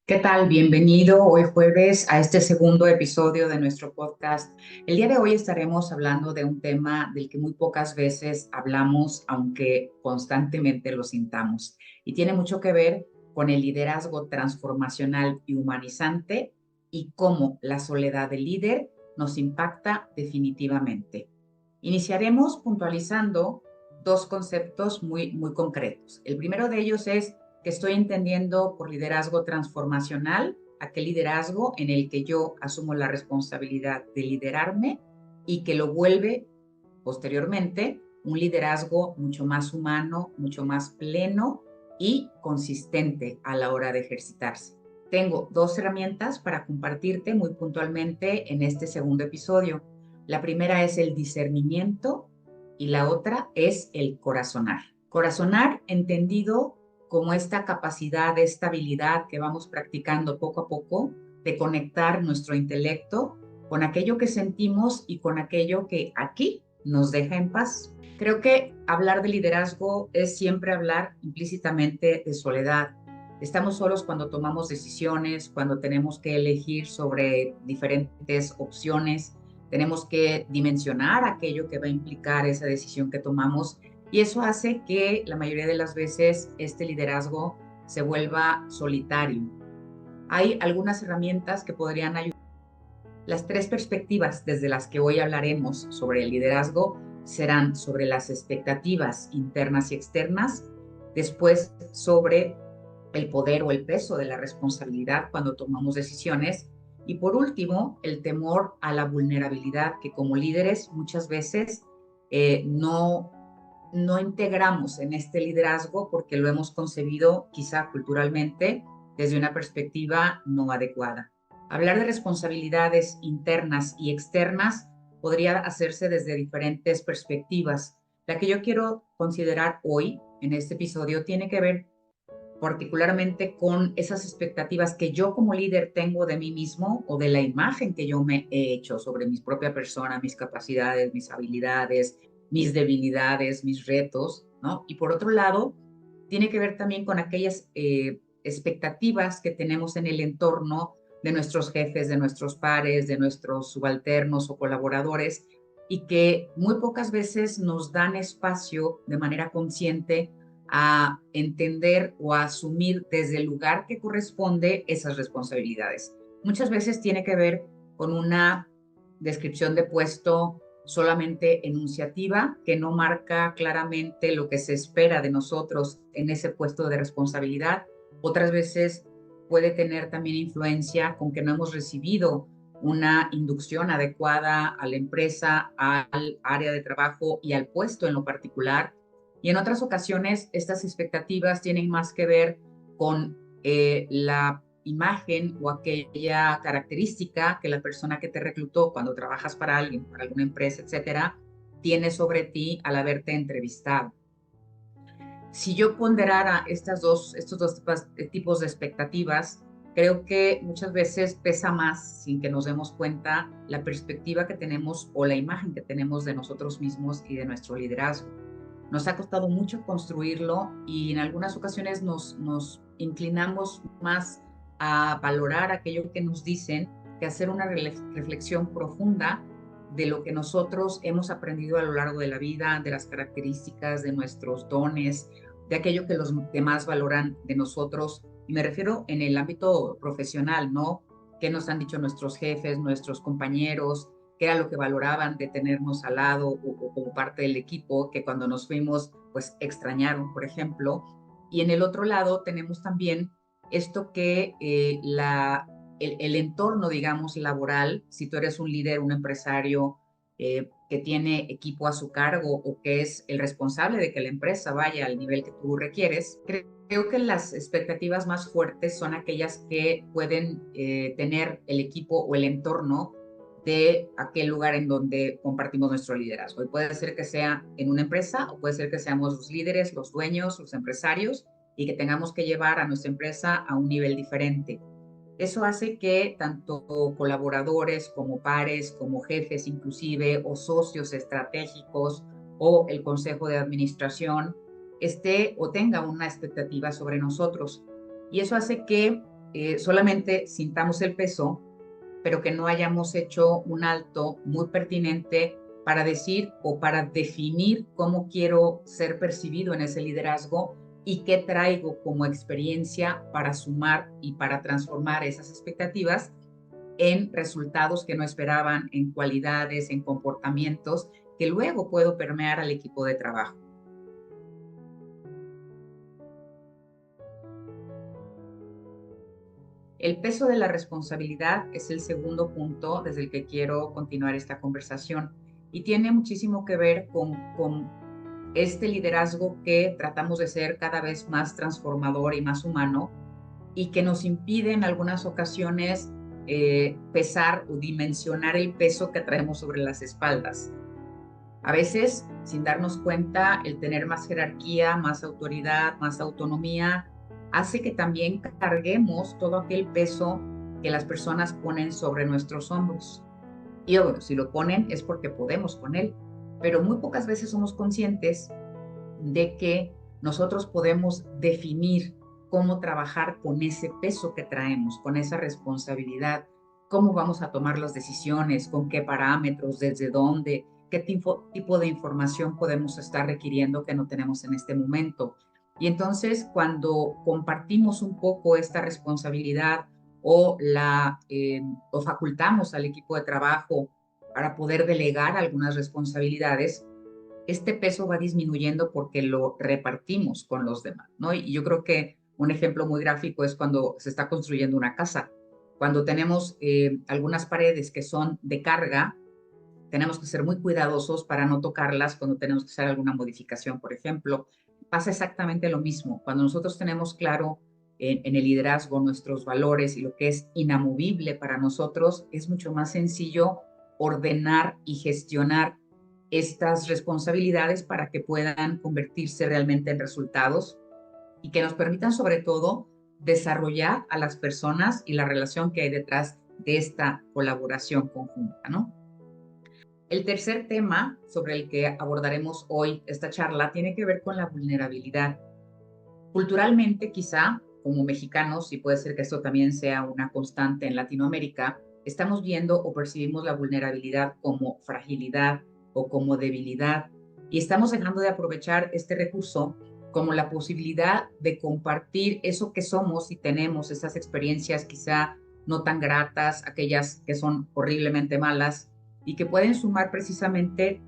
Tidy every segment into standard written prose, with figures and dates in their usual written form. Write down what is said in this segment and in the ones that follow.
¿Qué tal? Bienvenido hoy jueves a este segundo episodio de nuestro podcast. El día de hoy estaremos hablando de un tema del que muy pocas veces hablamos, aunque constantemente lo sintamos, y tiene mucho que ver con el liderazgo transformacional y humanizante y cómo la soledad del líder nos impacta definitivamente. Iniciaremos puntualizando dos conceptos muy concretos. El primero de ellos es que estoy entendiendo por liderazgo transformacional, aquel liderazgo en el que yo asumo la responsabilidad de liderarme y que lo vuelve posteriormente un liderazgo mucho más humano, mucho más pleno y consistente a la hora de ejercitarse. Tengo dos herramientas para compartirte muy puntualmente en este segundo episodio. La primera es el discernimiento y la otra es el corazonar. Corazonar entendido como esta capacidad de estabilidad que vamos practicando poco a poco, de conectar nuestro intelecto con aquello que sentimos y con aquello que aquí nos deja en paz. Creo que hablar de liderazgo es siempre hablar implícitamente de soledad. Estamos solos cuando tomamos decisiones, cuando tenemos que elegir sobre diferentes opciones, tenemos que dimensionar aquello que va a implicar esa decisión que tomamos y eso hace que la mayoría de las veces este liderazgo se vuelva solitario. Hay algunas herramientas que podrían ayudar. Las tres perspectivas desde las que hoy hablaremos sobre el liderazgo serán sobre las expectativas internas y externas, después sobre el poder o el peso de la responsabilidad cuando tomamos decisiones y por último el temor a la vulnerabilidad que como líderes muchas veces no integramos en este liderazgo porque lo hemos concebido quizá culturalmente desde una perspectiva no adecuada. Hablar de responsabilidades internas y externas podría hacerse desde diferentes perspectivas. La que yo quiero considerar hoy en este episodio tiene que ver particularmente con esas expectativas que yo como líder tengo de mí mismo o de la imagen que yo me he hecho sobre mi propia persona, mis capacidades, mis habilidades, mis debilidades, mis retos, ¿no? Y por otro lado, tiene que ver también con aquellas expectativas que tenemos en el entorno de nuestros jefes, de nuestros pares, de nuestros subalternos o colaboradores, y que muy pocas veces nos dan espacio de manera consciente a entender o a asumir desde el lugar que corresponde esas responsabilidades. Muchas veces tiene que ver con una descripción de puesto solamente enunciativa que no marca claramente lo que se espera de nosotros en ese puesto de responsabilidad. Otras veces puede tener también influencia con que no hemos recibido una inducción adecuada a la empresa, al área de trabajo y al puesto en lo particular. Y en otras ocasiones, estas expectativas tienen más que ver con la imagen o aquella característica que la persona que te reclutó cuando trabajas para alguien, para alguna empresa, etcétera, tiene sobre ti al haberte entrevistado. Si yo ponderara estos dos tipos de expectativas, creo que muchas veces pesa más, sin que nos demos cuenta, la perspectiva que tenemos o la imagen que tenemos de nosotros mismos y de nuestro liderazgo. Nos ha costado mucho construirlo y en algunas ocasiones nos inclinamos más a valorar aquello que nos dicen que hacer una reflexión profunda de lo que nosotros hemos aprendido a lo largo de la vida, de las características, de nuestros dones, de aquello que los demás valoran de nosotros. Y me refiero en el ámbito profesional, ¿no? ¿Qué nos han dicho nuestros jefes, nuestros compañeros? ¿Qué era lo que valoraban de tenernos al lado o como parte del equipo, que cuando nos fuimos, pues extrañaron, por ejemplo? Y en el otro lado tenemos también esto que el entorno, digamos, laboral, si tú eres un líder, un empresario que tiene equipo a su cargo o que es el responsable de que la empresa vaya al nivel que tú requieres, creo que las expectativas más fuertes son aquellas que pueden tener el equipo o el entorno de aquel lugar en donde compartimos nuestro liderazgo. Y puede ser que sea en una empresa o puede ser que seamos los líderes, los dueños, los empresarios y que tengamos que llevar a nuestra empresa a un nivel diferente. Eso hace que tanto colaboradores como pares, como jefes inclusive, o socios estratégicos, o el consejo de administración, esté o tenga una expectativa sobre nosotros. Y eso hace que solamente sintamos el peso, pero que no hayamos hecho un alto muy pertinente para decir o para definir cómo quiero ser percibido en ese liderazgo y qué traigo como experiencia para sumar y para transformar esas expectativas en resultados que no esperaban, en cualidades, en comportamientos que luego puedo permear al equipo de trabajo. El peso de la responsabilidad es el segundo punto desde el que quiero continuar esta conversación y tiene muchísimo que ver con este liderazgo que tratamos de ser cada vez más transformador y más humano y que nos impide en algunas ocasiones pesar o dimensionar el peso que traemos sobre las espaldas. A veces, sin darnos cuenta, el tener más jerarquía, más autoridad, más autonomía, hace que también carguemos todo aquel peso que las personas ponen sobre nuestros hombros. Y bueno, si lo ponen es porque podemos con él, pero muy pocas veces somos conscientes de que nosotros podemos definir cómo trabajar con ese peso que traemos, con esa responsabilidad, cómo vamos a tomar las decisiones, con qué parámetros, desde dónde, qué tipo de información podemos estar requiriendo que no tenemos en este momento. Y entonces, cuando compartimos un poco esta responsabilidad o facultamos al equipo de trabajo para poder delegar algunas responsabilidades, este peso va disminuyendo porque lo repartimos con los demás, ¿no? Y yo creo que un ejemplo muy gráfico es cuando se está construyendo una casa. Cuando tenemos algunas paredes que son de carga, tenemos que ser muy cuidadosos para no tocarlas cuando tenemos que hacer alguna modificación, por ejemplo. Pasa exactamente lo mismo. Cuando nosotros tenemos claro en el liderazgo nuestros valores y lo que es inamovible para nosotros, es mucho más sencillo ordenar y gestionar estas responsabilidades para que puedan convertirse realmente en resultados y que nos permitan sobre todo desarrollar a las personas y la relación que hay detrás de esta colaboración conjunta, ¿no? El tercer tema sobre el que abordaremos hoy esta charla tiene que ver con la vulnerabilidad. Culturalmente, quizá, como mexicanos, y puede ser que esto también sea una constante en Latinoamérica, estamos viendo o percibimos la vulnerabilidad como fragilidad o como debilidad, y estamos dejando de aprovechar este recurso como la posibilidad de compartir eso que somos y tenemos, esas experiencias quizá no tan gratas, aquellas que son horriblemente malas y que pueden sumar precisamente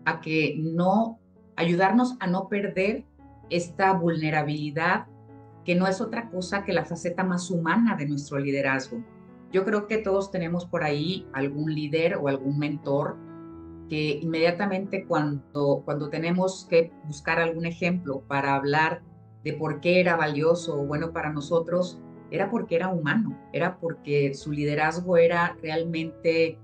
a que no, ayudarnos a no perder esta vulnerabilidad, que no es otra cosa que la faceta más humana de nuestro liderazgo. Yo creo que todos tenemos por ahí algún líder o algún mentor que inmediatamente cuando tenemos que buscar algún ejemplo para hablar de por qué era valioso o bueno para nosotros, era porque era humano, era porque su liderazgo era realmente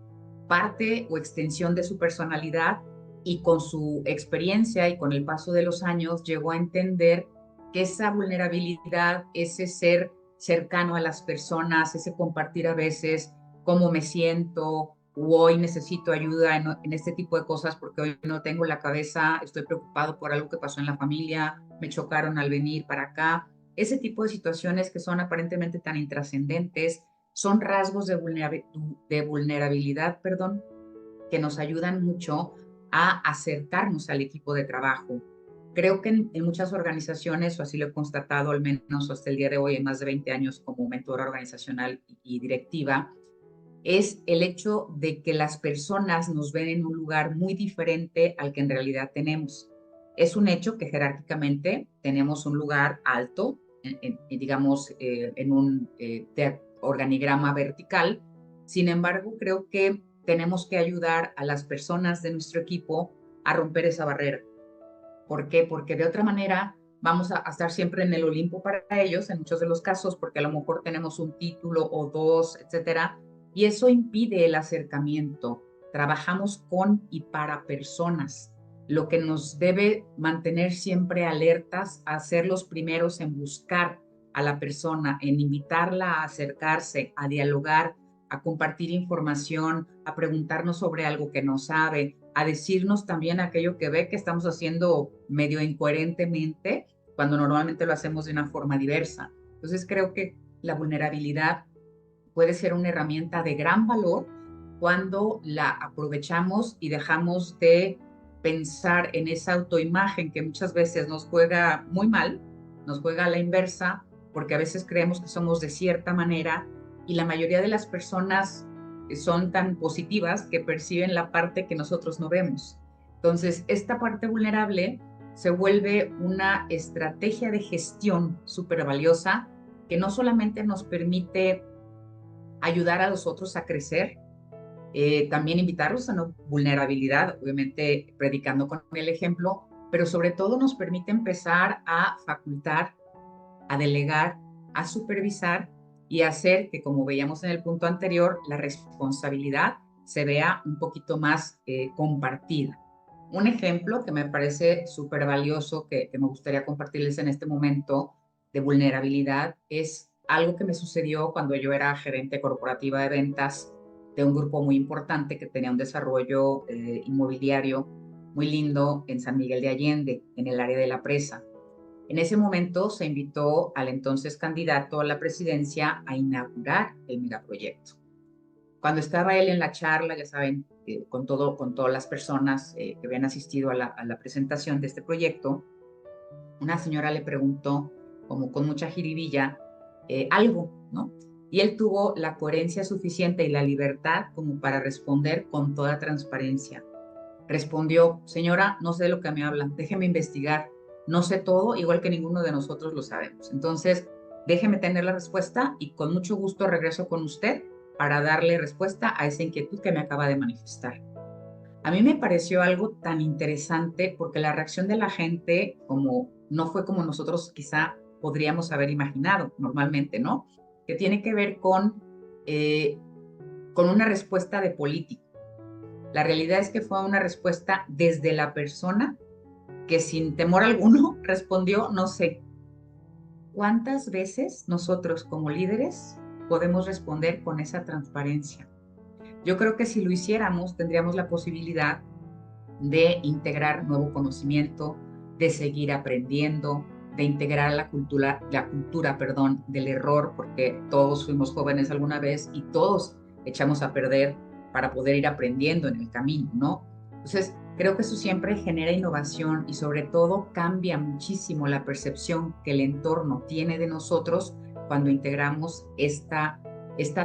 parte o extensión de su personalidad y con su experiencia y con el paso de los años llegó a entender que esa vulnerabilidad, ese ser cercano a las personas, ese compartir a veces cómo me siento, o hoy necesito ayuda en este tipo de cosas porque hoy no tengo la cabeza, estoy preocupado por algo que pasó en la familia, me chocaron al venir para acá. Ese tipo de situaciones que son aparentemente tan intrascendentes son rasgos de vulnerabilidad, perdón, que nos ayudan mucho a acercarnos al equipo de trabajo. Creo que en muchas organizaciones, o así lo he constatado al menos hasta el día de hoy, en más de 20 años como mentora organizacional y directiva, es el hecho de que las personas nos ven en un lugar muy diferente al que en realidad tenemos. Es un hecho que jerárquicamente tenemos un lugar alto, digamos, en un organigrama vertical. Sin embargo, creo que tenemos que ayudar a las personas de nuestro equipo a romper esa barrera. ¿Por qué? Porque de otra manera vamos a estar siempre en el Olimpo para ellos, en muchos de los casos, porque a lo mejor tenemos un título o dos, etcétera, y eso impide el acercamiento. Trabajamos con y para personas, lo que nos debe mantener siempre alertas a ser los primeros en buscar a la persona, en invitarla a acercarse, a dialogar, a compartir información, a preguntarnos sobre algo que no sabe, a decirnos también aquello que ve que estamos haciendo medio incoherentemente, cuando normalmente lo hacemos de una forma diversa. Entonces creo que la vulnerabilidad puede ser una herramienta de gran valor cuando la aprovechamos y dejamos de pensar en esa autoimagen que muchas veces nos juega muy mal, nos juega a la inversa, porque a veces creemos que somos de cierta manera y la mayoría de las personas son tan positivas que perciben la parte que nosotros no vemos. Entonces, esta parte vulnerable se vuelve una estrategia de gestión súper valiosa que no solamente nos permite ayudar a los otros a crecer, también invitarlos a no vulnerabilidad, obviamente predicando con el ejemplo, pero sobre todo nos permite empezar a facultar, a delegar, a supervisar y hacer que, como veíamos en el punto anterior, la responsabilidad se vea un poquito más compartida. Un ejemplo que me parece súper valioso, que me gustaría compartirles en este momento de vulnerabilidad, es algo que me sucedió cuando yo era gerente corporativa de ventas de un grupo muy importante que tenía un desarrollo inmobiliario muy lindo en San Miguel de Allende, en el área de la presa. En ese momento se invitó al entonces candidato a la presidencia a inaugurar el megaproyecto. Cuando estaba él en la charla, ya saben, con todas las personas que habían asistido a la presentación de este proyecto, una señora le preguntó, como con mucha jiribilla, algo, ¿no? Y él tuvo la coherencia suficiente y la libertad como para responder con toda transparencia. Respondió, señora, no sé de lo que me habla, déjeme investigar, no sé todo, igual que ninguno de nosotros lo sabemos. Entonces, déjeme tener la respuesta y con mucho gusto regreso con usted para darle respuesta a esa inquietud que me acaba de manifestar. A mí me pareció algo tan interesante porque la reacción de la gente como no fue como nosotros quizá podríamos haber imaginado normalmente, ¿no? Que tiene que ver con una respuesta de político. La realidad es que fue una respuesta desde la persona que sin temor alguno respondió, no sé. ¿Cuántas veces nosotros como líderes podemos responder con esa transparencia? Yo creo que si lo hiciéramos, tendríamos la posibilidad de integrar nuevo conocimiento, de seguir aprendiendo, de integrar la cultura del error, porque todos fuimos jóvenes alguna vez y todos echamos a perder para poder ir aprendiendo en el camino, ¿no? Entonces, creo que eso siempre genera innovación y sobre todo cambia muchísimo la percepción que el entorno tiene de nosotros cuando integramos esta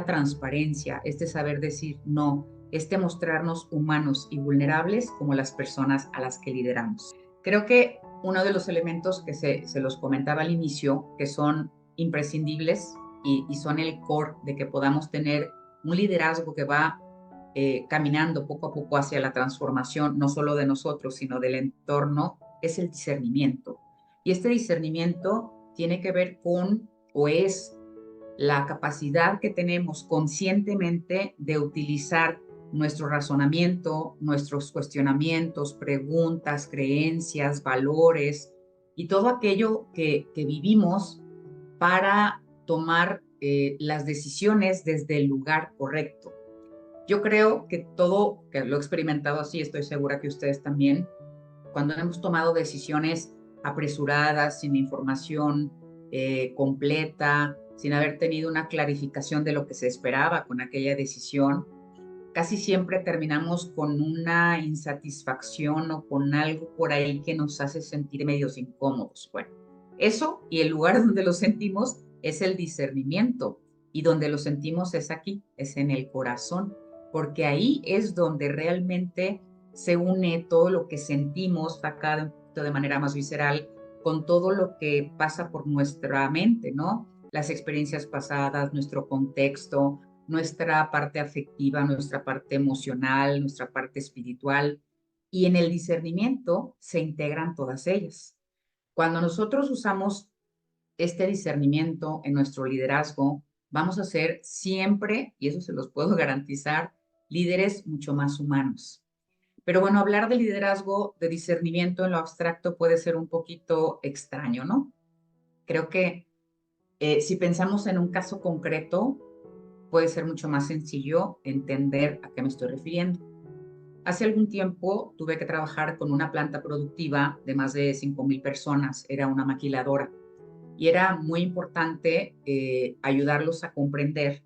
transparencia, este saber decir no, mostrarnos humanos y vulnerables como las personas a las que lideramos. Creo que uno de los elementos que se los comentaba al inicio, que son imprescindibles y son el core de que podamos tener un liderazgo que va caminando poco a poco hacia la transformación, no solo de nosotros, sino del entorno, es el discernimiento. Y este discernimiento tiene que ver con, o es la capacidad que tenemos conscientemente de utilizar nuestro razonamiento, nuestros cuestionamientos, preguntas, creencias, valores y todo aquello que vivimos para tomar las decisiones desde el lugar correcto. Yo creo que todo, que lo he experimentado así, estoy segura que ustedes también, cuando hemos tomado decisiones apresuradas, sin información completa, sin haber tenido una clarificación de lo que se esperaba con aquella decisión, casi siempre terminamos con una insatisfacción o con algo por ahí que nos hace sentir medios incómodos. Bueno, eso y el lugar donde lo sentimos es el discernimiento y donde lo sentimos es aquí, es en el corazón, porque ahí es donde realmente se une todo lo que sentimos acá de manera más visceral con todo lo que pasa por nuestra mente, ¿no? Las experiencias pasadas, nuestro contexto, nuestra parte afectiva, nuestra parte emocional, nuestra parte espiritual, y en el discernimiento se integran todas ellas. Cuando nosotros usamos este discernimiento en nuestro liderazgo, vamos a ser siempre, y eso se los puedo garantizar, líderes mucho más humanos. Pero bueno, hablar de liderazgo, de discernimiento en lo abstracto puede ser un poquito extraño, ¿no? Creo que si pensamos en un caso concreto, puede ser mucho más sencillo entender a qué me estoy refiriendo. Hace algún tiempo tuve que trabajar con una planta productiva de más de 5,000 personas, era una maquiladora, y era muy importante ayudarlos a comprender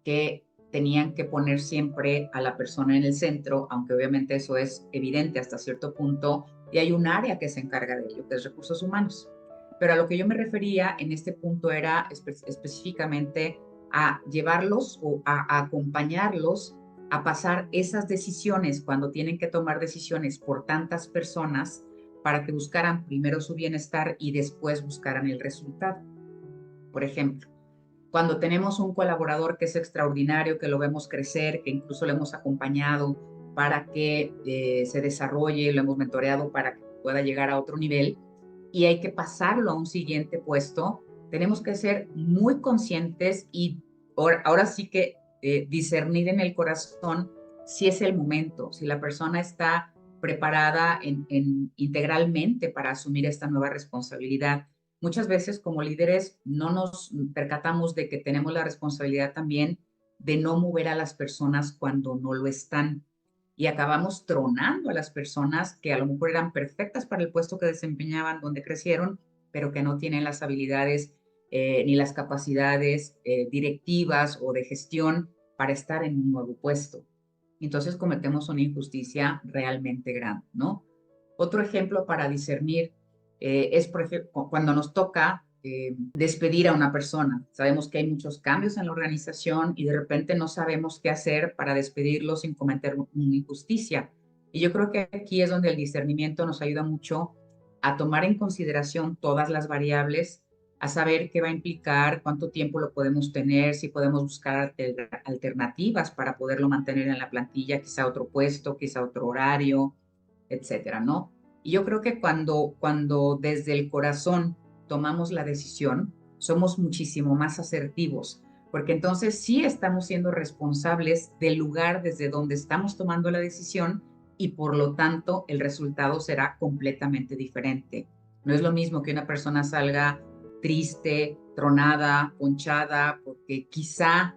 que tenían que poner siempre a la persona en el centro, aunque obviamente eso es evidente hasta cierto punto, y hay un área que se encarga de ello, que es recursos humanos. Pero a lo que yo me refería en este punto era específicamente a llevarlos o a acompañarlos a pasar esas decisiones cuando tienen que tomar decisiones por tantas personas para que buscaran primero su bienestar y después buscaran el resultado. Por ejemplo, cuando tenemos un colaborador que es extraordinario, que lo vemos crecer, que incluso lo hemos acompañado para que se desarrolle, lo hemos mentoreado para que pueda llegar a otro nivel y hay que pasarlo a un siguiente puesto, tenemos que ser muy conscientes y ahora sí que discernir en el corazón si es el momento, si la persona está preparada integralmente para asumir esta nueva responsabilidad. Muchas veces como líderes no nos percatamos de que tenemos la responsabilidad también de no mover a las personas cuando no lo están y acabamos tronando a las personas que a lo mejor eran perfectas para el puesto que desempeñaban, donde crecieron, pero que no tienen las habilidades ni las capacidades directivas o de gestión para estar en un nuevo puesto. Entonces cometemos una injusticia realmente grande, ¿no? Otro ejemplo para discernir es, por ejemplo, cuando nos toca despedir a una persona. Sabemos que hay muchos cambios en la organización y de repente no sabemos qué hacer para despedirlo sin cometer una injusticia. Y yo creo que aquí es donde el discernimiento nos ayuda mucho a tomar en consideración todas las variables, a saber qué va a implicar, cuánto tiempo lo podemos tener, si podemos buscar alternativas para poderlo mantener en la plantilla, quizá otro puesto, quizá otro horario, etcétera, ¿no? Y yo creo que cuando desde el corazón tomamos la decisión, somos muchísimo más asertivos, porque entonces sí estamos siendo responsables del lugar desde donde estamos tomando la decisión y por lo tanto el resultado será completamente diferente. No es lo mismo que una persona salga triste, tronada, ponchada, porque quizá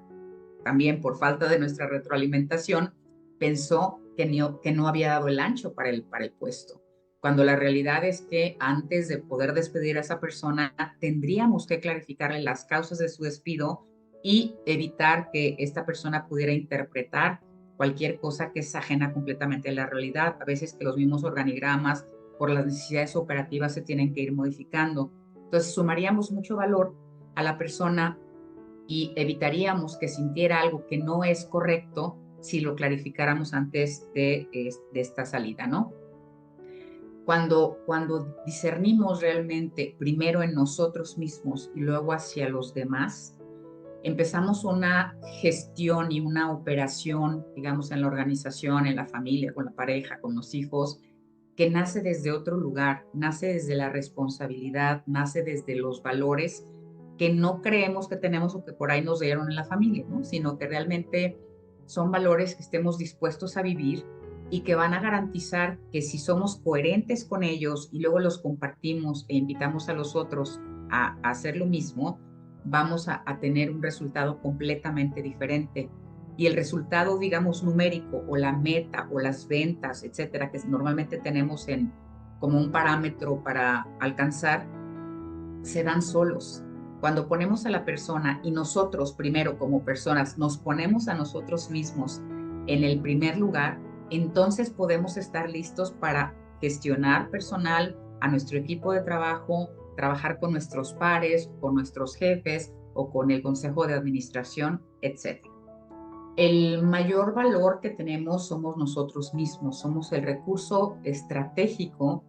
también por falta de nuestra retroalimentación pensó que no había dado el ancho para el puesto, cuando la realidad es que antes de poder despedir a esa persona tendríamos que clarificarle las causas de su despido y evitar que esta persona pudiera interpretar cualquier cosa que es ajena completamente a la realidad. A veces que los mismos organigramas por las necesidades operativas se tienen que ir modificando. Entonces sumaríamos mucho valor a la persona y evitaríamos que sintiera algo que no es correcto si lo clarificáramos antes de esta salida, ¿no? Cuando discernimos realmente primero en nosotros mismos y luego hacia los demás, empezamos una gestión y una operación, digamos, en la organización, en la familia, con la pareja, con los hijos, que nace desde otro lugar, nace desde la responsabilidad, nace desde los valores que no creemos que tenemos o que por ahí nos dieron en la familia, ¿no? Sino que realmente son valores que estemos dispuestos a vivir y que van a garantizar que si somos coherentes con ellos y luego los compartimos e invitamos a los otros a hacer lo mismo, vamos a tener un resultado completamente diferente. Y el resultado, digamos, numérico o la meta o las ventas, etcétera, que normalmente tenemos como un parámetro para alcanzar, se dan solos. Cuando ponemos a la persona y nosotros primero como personas nos ponemos a nosotros mismos en el primer lugar, entonces podemos estar listos para gestionar personal, a nuestro equipo de trabajo, trabajar con nuestros pares, con nuestros jefes o con el consejo de administración, etc. El mayor valor que tenemos somos nosotros mismos, somos el recurso estratégico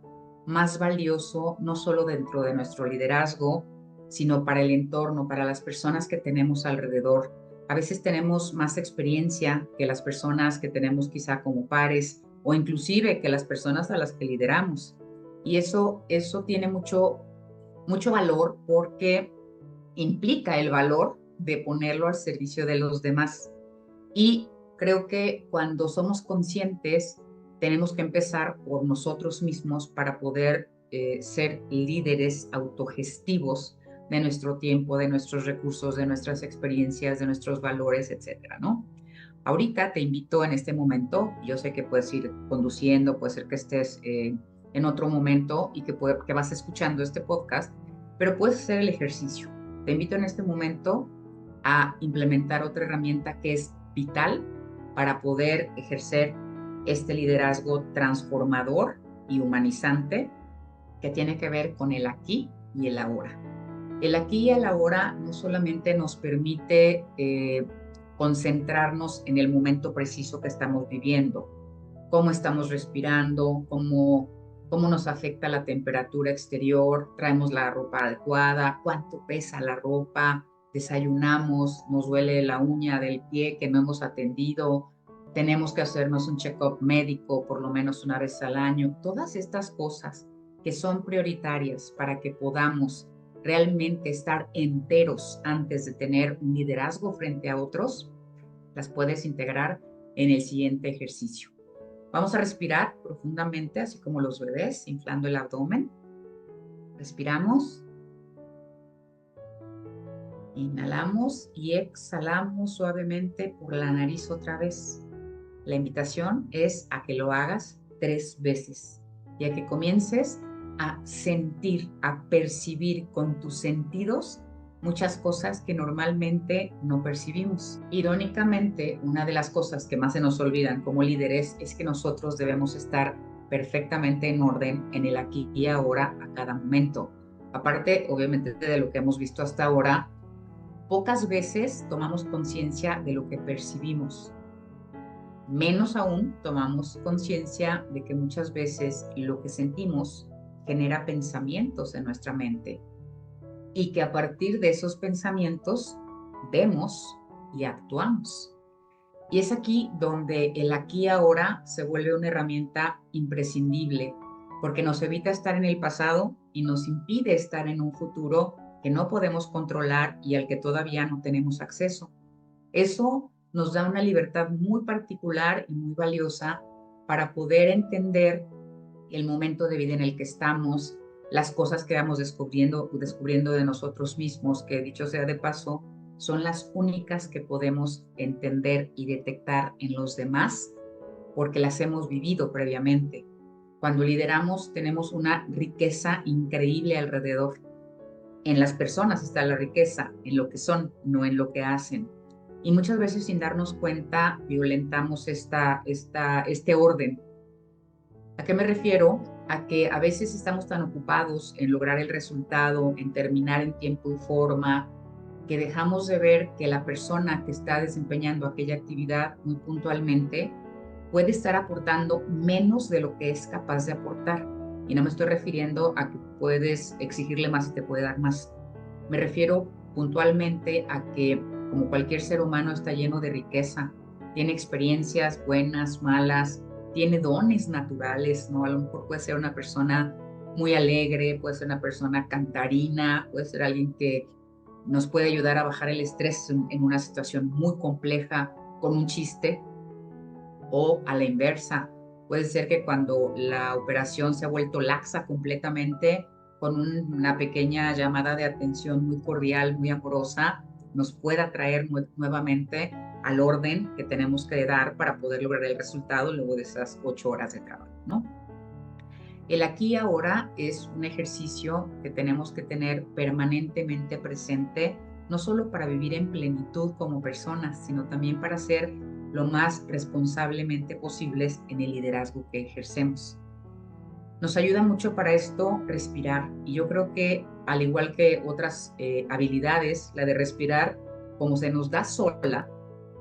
más valioso, no solo dentro de nuestro liderazgo, sino para el entorno, para las personas que tenemos alrededor. A veces tenemos más experiencia que las personas que tenemos quizá como pares o inclusive que las personas a las que lideramos. Y eso tiene mucho valor porque implica el valor de ponerlo al servicio de los demás. Y creo que cuando somos conscientes, tenemos que empezar por nosotros mismos para poder ser líderes autogestivos de nuestro tiempo, de nuestros recursos, de nuestras experiencias, de nuestros valores, etcétera, ¿no? Ahorita te invito en este momento, yo sé que puedes ir conduciendo, puede ser que estés en otro momento y que vas escuchando este podcast, pero puedes hacer el ejercicio. Te invito en este momento a implementar otra herramienta que es vital para poder ejercer este liderazgo transformador y humanizante que tiene que ver con el aquí y el ahora. El aquí y el ahora no solamente nos permite concentrarnos en el momento preciso que estamos viviendo, cómo estamos respirando, cómo nos afecta la temperatura exterior, traemos la ropa adecuada, cuánto pesa la ropa, desayunamos, nos duele la uña del pie que no hemos atendido, tenemos que hacernos un check-up médico por lo menos una vez al año. Todas estas cosas que son prioritarias para que podamos realmente estar enteros antes de tener un liderazgo frente a otros, las puedes integrar en el siguiente ejercicio. Vamos a respirar profundamente, así como los bebés, inflando el abdomen. Respiramos, inhalamos y exhalamos suavemente por la nariz otra vez. La invitación es a que lo hagas 3 veces y a que comiences a sentir, a percibir con tus sentidos muchas cosas que normalmente no percibimos. Irónicamente, una de las cosas que más se nos olvidan como líderes es que nosotros debemos estar perfectamente en orden en el aquí y ahora a cada momento. Aparte, obviamente, de lo que hemos visto hasta ahora, pocas veces tomamos conciencia de lo que percibimos. Menos aún tomamos conciencia de que muchas veces lo que sentimos genera pensamientos en nuestra mente y que a partir de esos pensamientos vemos y actuamos. Y es aquí donde el aquí y ahora se vuelve una herramienta imprescindible, porque nos evita estar en el pasado y nos impide estar en un futuro que no podemos controlar y al que todavía no tenemos acceso. Eso nos da una libertad muy particular y muy valiosa para poder entender el momento de vida en el que estamos, las cosas que vamos descubriendo de nosotros mismos, que dicho sea de paso, son las únicas que podemos entender y detectar en los demás porque las hemos vivido previamente. Cuando lideramos tenemos una riqueza increíble alrededor. En las personas está la riqueza, en lo que son, no en lo que hacen. Y muchas veces sin darnos cuenta violentamos este orden. ¿A qué me refiero? A que a veces estamos tan ocupados en lograr el resultado, en terminar en tiempo y forma, que dejamos de ver que la persona que está desempeñando aquella actividad muy puntualmente puede estar aportando menos de lo que es capaz de aportar. Y no me estoy refiriendo a que puedes exigirle más y te puede dar más. Me refiero puntualmente a que, como cualquier ser humano, está lleno de riqueza, tiene experiencias buenas, malas, tiene dones naturales, ¿no? A lo mejor puede ser una persona muy alegre, puede ser una persona cantarina, puede ser alguien que nos puede ayudar a bajar el estrés en una situación muy compleja con un chiste, o a la inversa. Puede ser que cuando la operación se ha vuelto laxa completamente, con una pequeña llamada de atención muy cordial, muy amorosa, nos pueda traer nuevamente al orden que tenemos que dar para poder lograr el resultado luego de esas 8 horas de trabajo, ¿no? El aquí y ahora es un ejercicio que tenemos que tener permanentemente presente, no solo para vivir en plenitud como personas, sino también para ser lo más responsablemente posibles en el liderazgo que ejercemos. Nos ayuda mucho para esto respirar, y yo creo que al igual que otras habilidades, la de respirar, como se nos da sola,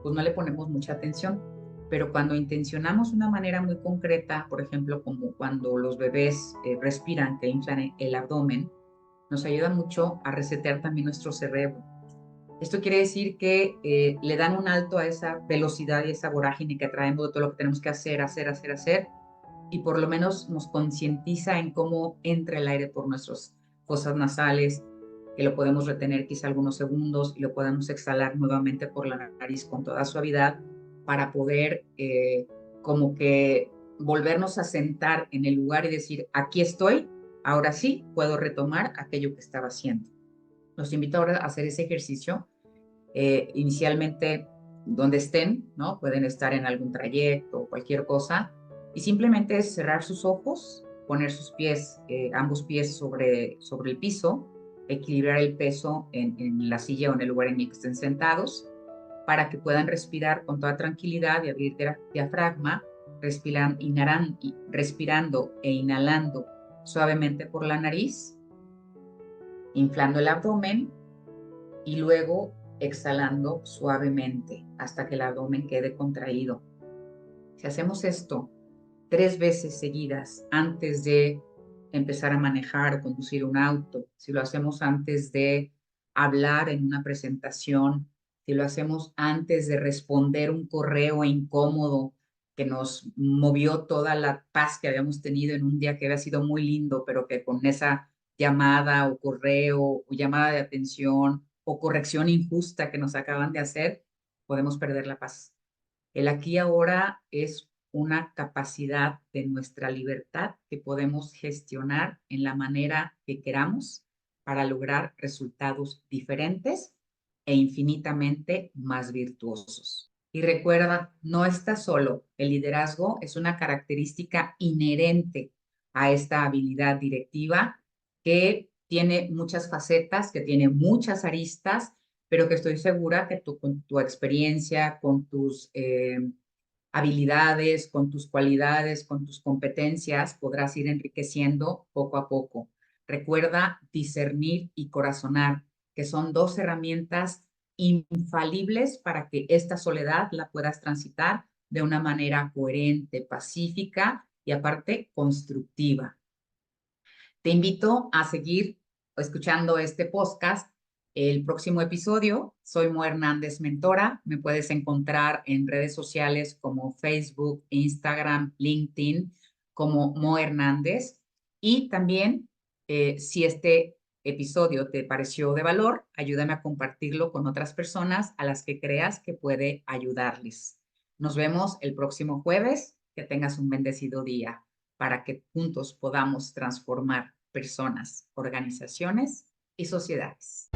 pues no le ponemos mucha atención. Pero cuando intencionamos una manera muy concreta, por ejemplo, como cuando los bebés respiran, que inflan el abdomen, nos ayuda mucho a resetear también nuestro cerebro. Esto quiere decir que le dan un alto a esa velocidad y esa vorágine que traemos de todo lo que tenemos que hacer, y por lo menos nos concientiza en cómo entra el aire por nuestras fosas nasales, que lo podemos retener quizá algunos segundos y lo podemos exhalar nuevamente por la nariz con toda suavidad para poder como que volvernos a sentar en el lugar y decir, aquí estoy, ahora sí puedo retomar aquello que estaba haciendo. Los invito ahora a hacer ese ejercicio, inicialmente donde estén, ¿no? Pueden estar en algún trayecto o cualquier cosa, y simplemente es cerrar sus ojos, poner sus pies, ambos pies sobre el piso, equilibrar el peso en la silla o en el lugar en el que estén sentados, para que puedan respirar con toda tranquilidad y abrir diafragma, respirando e inhalando suavemente por la nariz, inflando el abdomen y luego exhalando suavemente hasta que el abdomen quede contraído. Si hacemos esto 3 veces seguidas antes de empezar a manejar o conducir un auto, si lo hacemos antes de hablar en una presentación, si lo hacemos antes de responder un correo incómodo que nos movió toda la paz que habíamos tenido en un día que había sido muy lindo, pero que con esa llamada o correo o llamada de atención o corrección injusta que nos acaban de hacer, podemos perder la paz. El aquí y ahora es una capacidad de nuestra libertad que podemos gestionar en la manera que queramos para lograr resultados diferentes e infinitamente más virtuosos. Y recuerda, no estás solo. El liderazgo es una característica inherente a esta habilidad directiva que tiene muchas facetas, que tiene muchas aristas, pero que estoy segura que tú, con tu experiencia, con tus habilidades, con tus cualidades, con tus competencias, podrás ir enriqueciendo poco a poco. Recuerda discernir y corazonar, que son 2 herramientas infalibles para que esta soledad la puedas transitar de una manera coherente, pacífica y aparte constructiva. Te invito a seguir escuchando este podcast. El próximo episodio, soy Mo Hernández, mentora. Me puedes encontrar en redes sociales como Facebook, Instagram, LinkedIn, como Mo Hernández. Y también, si este episodio te pareció de valor, ayúdame a compartirlo con otras personas a las que creas que puede ayudarles. Nos vemos el próximo jueves. Que tengas un bendecido día para que juntos podamos transformar personas, organizaciones y sociedades.